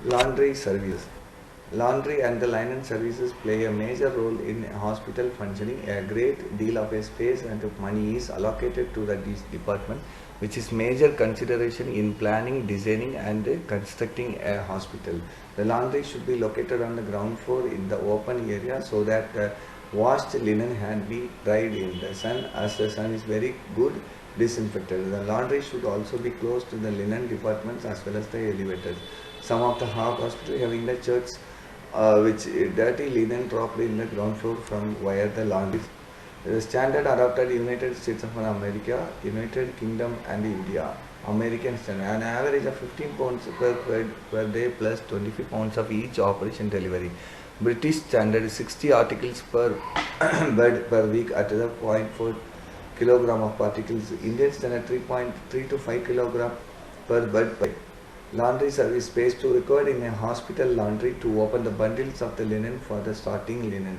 Laundry services. Laundry and the linen services play a major role in hospital functioning. A great deal of space and money is allocated to this department, which is major consideration in planning, designing and constructing a hospital. The laundry should be located on the ground floor in the open area so that washed linen can be dried in the sun, as the sun is very good disinfected. The laundry should also be close to the linen departments as well as the elevators. Some of the hospitals having the church which dirty linen dropped in the ground floor from where the laundry. The standard adopted United States of America, United Kingdom and India. American standard, an average of 15 pounds per day plus 25 pounds of each operation delivery. British standard 60 articles per bed per week at the 0.4 kilogram of particles. Indian standard 3.3 to 5 kilogram per bed per. Laundry service space to required in a hospital laundry to open the bundles of the linen for the sorting linen,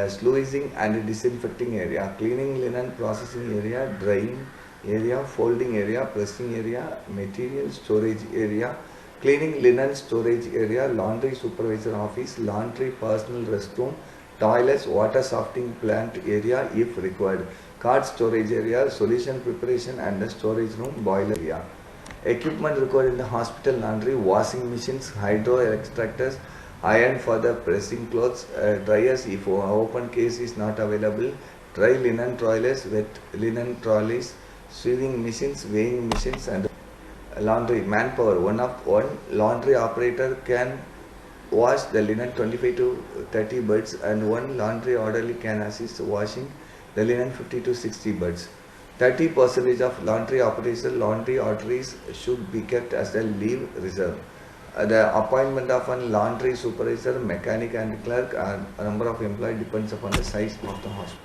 sluicing and disinfecting area, cleaning linen processing area, drying area, folding area, pressing area, material storage area, cleaning linen storage area, laundry supervisor office, laundry personal restroom, toilets, water softening plant area if required, card storage area, solution preparation and the storage room, boiler area. Equipment required in the hospital laundry: washing machines, hydro extractors, iron for the pressing clothes, dryers if open case is not available, dry linen trolleys, wet linen trolleys, sewing machines, weighing machines and laundry. Manpower: one laundry operator can wash the linen 25 to 30 birds and one laundry orderly can assist washing the linen 50 to 60 birds. 30% of laundry operation laundry orderlies should be kept as a leave reserve. The appointment of a laundry supervisor, mechanic and clerk and number of employees depends upon the size of the hospital.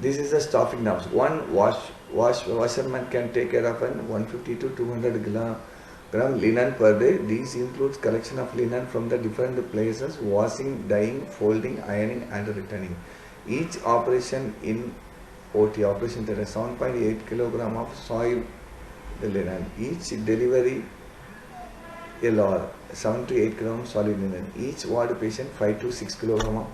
This is the staffing norms. One washerman can take care of 150 to 200 gram linen per day. These includes collection of linen from the different places, washing, dyeing, folding, ironing and returning. Each operation in OT operation there is 7.8 kilogram of soiled linen. Each delivery LR 7 to 8 kilogram solid linen. Each ward patient 5 to 6 kilogram of